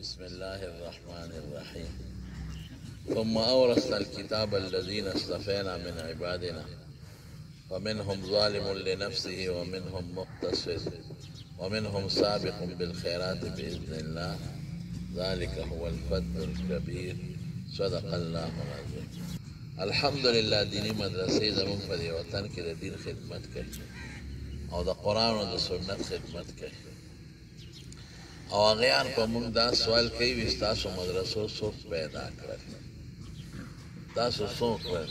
بسم الله الرحمن الرحيم. ثم أورثنا الكتاب الذين اصطفينا من عبادنا فمنهم ظالم لنفسه ومنهم مقتصد ومنهم سابق بالخيرات بإذن الله ذلك هو الفضل الكبير. صدق الله العظيم. الحمد لله دینی مدرسې زمون په دې وطن کې د دین خدمت کوي او د قرآن او د سنت خدمت کوي او هغیان په موږ دا سوال کوي وي ستاسو مدرسو څوک پیدا کړل، تاسو څوک کړل؟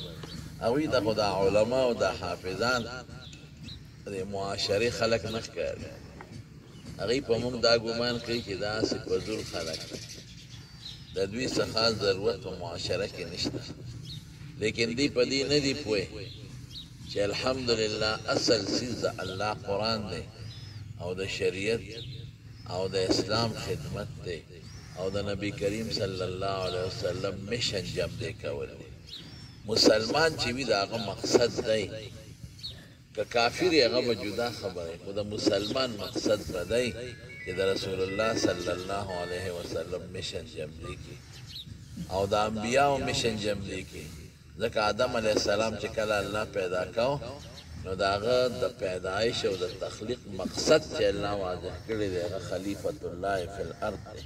هغوی ته خو د علما او د حافظان د معاشرې خلک نه ښکاري. هغوی په موږ دا ګمان کوي چې داسې فضول خلک د دوی څخه ضرورت په معاشره کې نشته، لیکن دی په دې نه دي پوه چې الحمدلله اصل څیز د الله قرآن دی او د شریعت او د اسلام خدمت دی او د نبی کریم صلی الله علیه وسلم مشن جمع دی کول دی. مسلمان چې وي د هغه مقصد دی، که کافر یې هغه به جدا خبره، خو د مسلمان مقصد به دی چې د رسول الله صلی الله علیه وسلم مشن جمع دی کی او د انبیاو مشن جمع دی کی. ځکه آدم علیه السلام چې کله الله پیدا کو نو د هغه د پیدایش او د تخلیق مقصد چې الله واضح کړی دی هغه خلیفة الله فی الارض دی،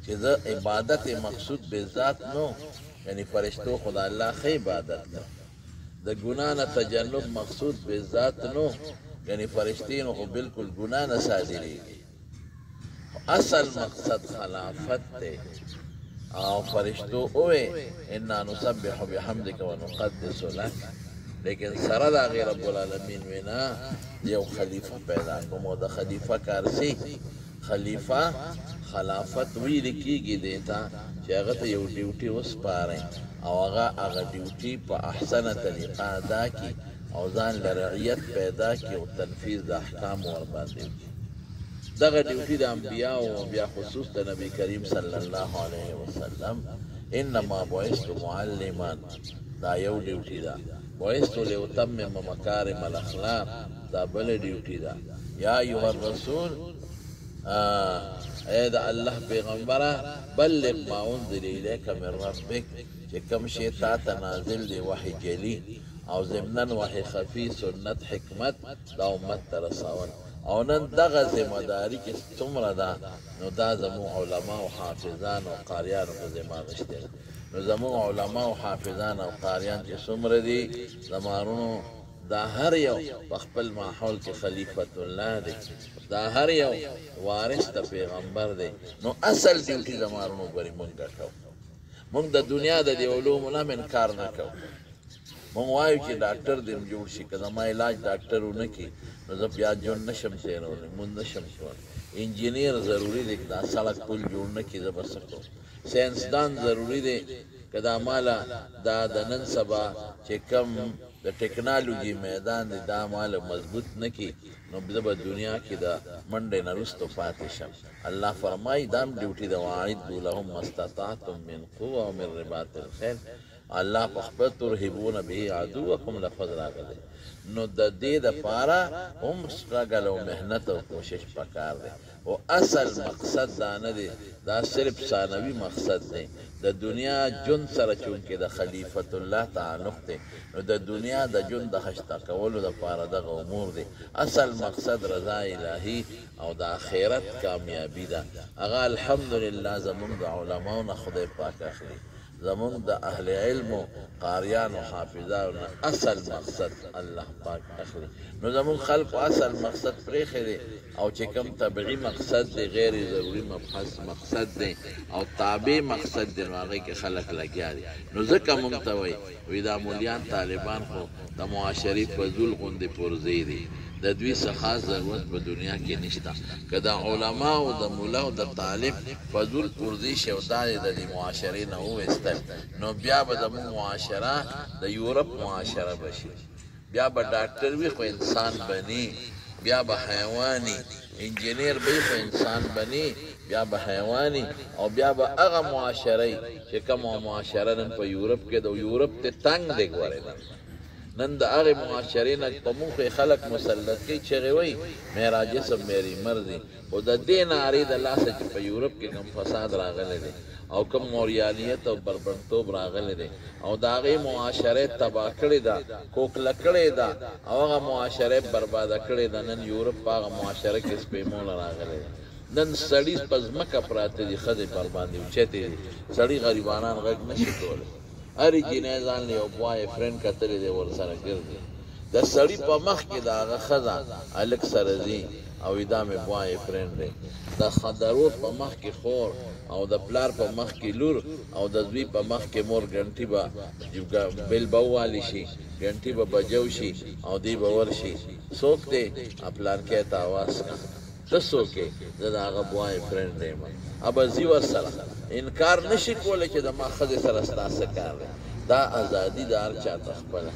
چې د عبادت مقصود به ذات نو، یعنی فرشتو خدا الله ښه عبادت ده. د ګناه نه تجنب مقصود به ذات نو، یعنی فرشتې نو خو بالکل ګناه نه صادریږي. اصل مقصد خلافت دی او فرشتو اوه انا نسبح بحمدک ونقدس لک، لیکن سره د هغې رب العالمین وینا یو خلیفه پیدا کوم او د خلیفه کارسی خلیفه خلافت ویل کېږي دی ته چې هغه ته یو ډیوټي وسپارئ او هغه ډیوټي په احسنه طریقه ادا کړي او ځان له رعیت پیدا کړي او تنفیذ د احکامو ورباندې وکړي. دغه ډیوټي د انبیاو او بیا خصوص د نبی کریم صلی الله علیه وسلم انما بعثت معلما، دا یو ډیوټي ده. بعثت لأتمم مکارم الاخلاق، دا بل ډیوټي ده. یا ایها الرسول، ای د الله پیغمبره، بلغ ما انزل الیک من ربک، چې کوم شی تا ته نازل دی وحی جلی او ضمناً وحی خفي سنت حکمت دا امت ته رسول. او نن دغه ذمهداري چې څومره ده نو دا زموږ علما او حافظان او قاریان په ذمه غشتي ده. نو زموږ علما او حافظان او قاریان چې څومره دي زمارونو، دا هر یو په خپل ماحول کې خلیفة الله دی، دا هر یو وارث د پیغمبر دی. نو اصل ډیوټي زمارونو ګورې مونږ کوو، مونږ د دنیا د دې علومو نه انکار نه کوو. مونږ وایو چې ډاکټر دې جوړ شي، که زما علاج ډاکټر ونه کړي نو زه بیا ژوند نشم تېرولی، مونږ نشم کولی. انجینیر ضروري دی، که دا سړک پل جوړ نه کړي زه به څه کوم. ساینسدان ضروري دی، که دا ماله دا د نن سبا چې کم د ټکنالوژي میدان دی دا ماله مضبوط نه کړي نو زه به دنیا کې د منډې نه وروستو پاتې شم. الله فرمایي دا هم ډیوټي ده، واعدوا لهم ما استطعتم من قوة ومن رباط الخیل. الله په خپل ترهبون به عدوکم لفظ راغلی. نو د دې دپاره هم سټرګل او محنت او کوشش پکار دی. او اصل مقصد دا نه دی، دا صرف ثانوي مقصد دی. د دنیا ژوند سره چونکې د خلیفة الله تعلق دی نو د دنیا د ژوند د خشته کولو دپاره دغه امور دی. اصل مقصد رضا الهي او د آخرت کامیابي ده. هغه الحمدلله زمونږ د علماو نه خدای پاک اخلي، زمونږ د اهل علم و قاریان و حافظانو نه اصل مقصد الله پاک اخلي. نو زمونږ خلقو اصل مقصد پرېښی دی او چې کوم طبعي مقصد دی، غیر ضروري مبحث مقصد دی او تابع مقصد دی، نو هغې کې خلک لګیا دي. نو ځکه مونږ ته وایي دا مولیان طالبان خو د معاشرې فضول غوندې پرزې دي، د دوی څخه ضرورت په دنیا کې نشته. که د علما او د مولا او د طالب فضول پرزې شي او دا یې د دې معاشرې نه وویستل نو بیا به زموږ معاشره د یورپ معاشره به شي. بیا به ډاکټر وي خو انسان بني، بیا به حیواني، انجینیر به خو انسان بني بیا به حیواني، او بیا به هغه معاشره چې کومه معاشره نن په یورپ کې د یورپ ته تنګ دی. ګورئ نن د هغې معاشرې نه په موږ پرې خلک مسلط کوي چغې وایي میرا جسم میری مرضي خو د دې نارې د لاسه چې په یورپ کې کوم فساد راغلی دی او کوم موریانیت او بربنډتوب راغلی دی او د هغې معاشرې تباه کړې ده کوکله کړې ده او هغه معاشرې برباده کړې ده نن یورپ په هغه معاشره کې سپېموله راغلی دی نن سړي په ځمکه پراته دي ښځې پر باندې اوچتې دي سړي غریبانان غږ نشي کولی هرې جینۍ ځان له یو بوای فرینډ کتلی دی ورسره ګرځي د سړي په مخ کې د هغه ښځه هلک سره ځي او دا مې بوای فرینډ دی د ورور په مخ کې خور او د پلار په مخ کې لور او د زوی په مخ کې مور ګنټي به بل به ووالي شي ګنټي به بجو شي او دی به ورشي څوک دی پلارکۍ ته اواز کړه ته څوک یې زه د هغه بوای فرینډ یم ابه ځي ورسره انکار نشي کولی چې د ما ښځې سره ستا څه کار دی دا ازادي د هر چا ته خپله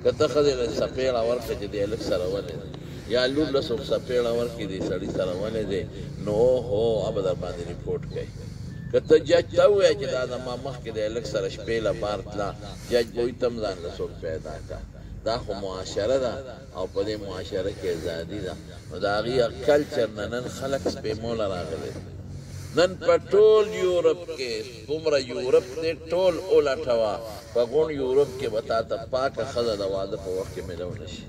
که ته ښځې له څپېړه ورکړه چې دې هلک سره ولې دی یا لور له څوک څپېړه ورکړي دې سړي سره ولې دی نو هو ابه در باندې ریپورټ کوي که ته جج ته ووایې چې دا زما مخکې د هلک سره شپې له بار تله جج به وایي ته هم ځان له څوک پیدا کړه دا خو معاشره ده او په دې معاشره کې ازادي ده نو د هغې کلچر نه نن خلک سپېموله راغلی نن په ټول یورپ کې څومره یورپ دی ټول ولټوه په غون یورپ کې به تا ته پاکه ښځه د واده په وخت کې میلو نه شي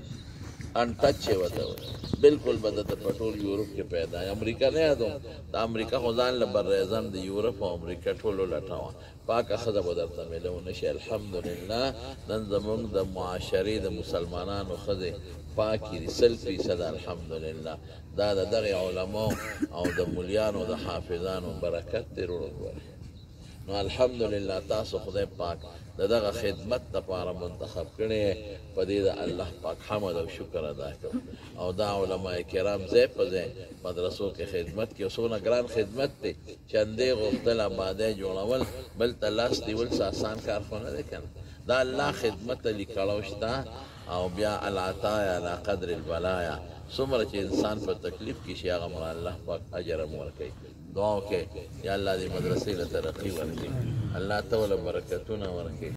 انټچ یې ورته وایي بلکل به درته په ټول یورپ کې پیدا امریکا نه یادوم د امریکا خو ځان له براعظم د یورپ او امریکا ټول ولټوه پاکه ښځه به درته میلو نه شي الحمدلله نن زموږ د معاشرې د مسلمانانو ښځې پاکې دي 100% الحمدلله دا د دغې علماو او د ملیانو د حافظانو برکت دی وروڼو نو الحمدلله تاسو خدای پاک د دغه خدمت لپاره منتخب کړی په دې د الله پاک حمد او شکر ادا کوم او دا علما کرام ځای په ځای مدرسو کې خدمت کې څومره ګران خدمت دی چندې غوښتل آبادۍ جوړول بل ته لاس نیول څه آسان کار خو نه دی که نه دا الله خدمت ته لیکړو شته او بیا العطایا علی قدر البلایا څومره چې انسان په تکلیف کې شي هغه مر الله پاک اجر هم ورکوي دعا وکړئ یا الله دې مدرسې له ترقي ورکړي الله ته له برکتونه ورکړي